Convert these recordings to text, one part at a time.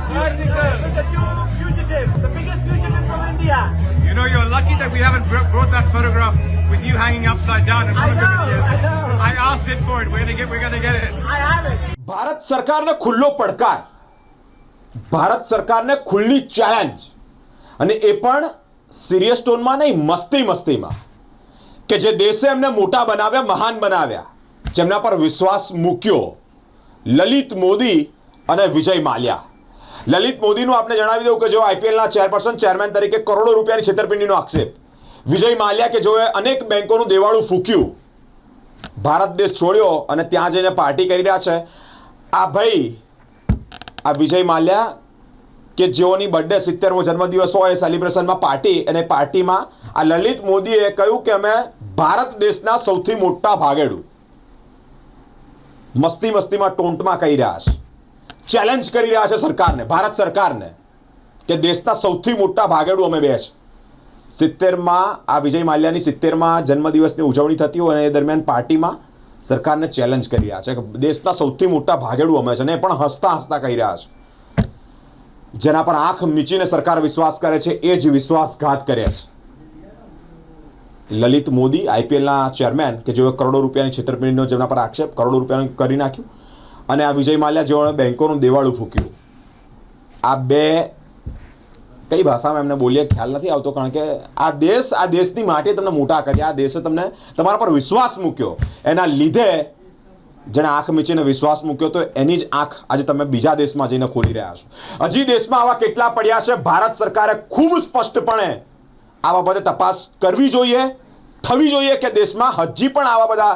the two fugitives, the biggest fugitives from India. You know, you're lucky that we haven't brought that photograph with you hanging upside down in front of it yet. I know. I asked it for it. We're gonna get it. I have it. Bharat સરકારને ખુલ્લો પડકાર, ભારત સરકારને ખુલ્લી challenge, અને એ પણ serious ટોનમાં નહીં, મસ્તીમાં કે જે દેશે એમને મોટા બનાવ્યા, મહાન બનાવ્યા, જેમના પર વિશ્વાસ મૂક્યો, લલિત મોદી અને વિજય માલ્યા. લલિત મોદીનું આપણે જણાવી દઉં કે જેઓ આઈપીએલના ચેરમેન તરીકે કરોડો રૂપિયાની છેતરપિંડીનો આક્ષેપ, વિજય માલ્યા કે જેઓએ અનેક બેંકોનું દેવાળું ફૂક્યું, ભારત દેશ છોડ્યો અને ત્યાં જઈને પાર્ટી કરી રહ્યા છે. આ ભાઈ, આ વિજય માલ્યા કે જેઓની બર્થડે 70મો જન્મદિવસ હોય એ સેલિબ્રેશનમાં પાર્ટી, અને પાર્ટીમાં આ લલિત મોદીએ કહ્યું કે અમે ભારત દેશના સૌથી મોટા ભાગેડું, મસ્તીમાં ટોન્ટમાં કહી રહ્યા છે, ચેલેન્જ કરી રહ્યા છે સરકારને, ભારત સરકારને, કે દેશના સૌથી મોટા ભાગેડું અમે બે છે. 70માં આ વિજય માલ્યાની 70મા જન્મદિવસની ઉજવણી થતી હોય અને એ દરમિયાન પાર્ટીમાં સરકારને ચેલેન્જ કરી રહ્યા છે કે દેશના સૌથી મોટા ભાગેડું અમે છે, અને એ પણ હસતા કહી રહ્યા છે. જેના પર આંખ મીચીને સરકાર વિશ્વાસ કરે છે, એ જ વિશ્વાસઘાત કરે છે. લલિત મોદી આઈપીએલના ચેરમેન કે જેઓ કરોડો રૂપિયાની છેતરપિંડીનો જેમના પર આક્ષેપ, કરોડો રૂપિયાનું કરી નાખ્યું, અને આ વિજય માલ્યા જેઓએ બેંકોનું દેવાળું ફૂક્યું. આ બે કઈ ભાષામાં એમને બોલીએ ખ્યાલ નથી આવતો, કારણ કે આ દેશની માટે તમને મોટા કર્યા, આ દેશે તમને તમારા પર વિશ્વાસ મૂક્યો, એના લીધે જેણે આંખ મીચીને વિશ્વાસ મૂક્યો તો એની જ આંખ આજે તમે બીજા દેશમાં જઈને ખોલી રહ્યા છો. હજી દેશમાં આવા કેટલા પડ્યા છે? ભારત સરકારે ખૂબ સ્પષ્ટપણે આ બાબતે તપાસ કરવી જોઈએ, થવી જોઈએ કે દેશમાં હજી પણ આવા બધા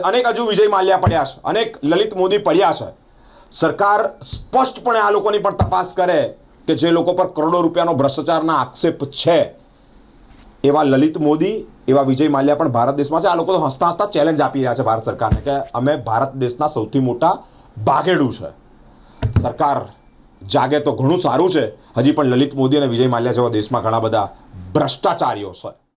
અનેક હજુ વિજય માલ્યા પડ્યા છે, અનેક લલિત મોદી પડ્યા છે. સરકાર સ્પષ્ટપણે આ લોકોની પણ તપાસ કરે કે જે લોકો પર કરોડો રૂપિયાનો ભ્રષ્ટાચારના આક્ષેપ છે, એવા લલિત મોદી, એવા વિજય માલ્યા પણ ભારત દેશમાં છે. આ લોકો તો હસતા ચેલેન્જ આપી રહ્યા છે ભારત સરકારને કે અમે ભારત દેશના સૌથી મોટા ભાગેડું છે. સરકાર જાગે તો ઘણું સારું છે. હજી પણ લલિત મોદી અને વિજય માલ્યા જેવા દેશમાં ઘણા બધા ભ્રષ્ટાચારીઓ છે.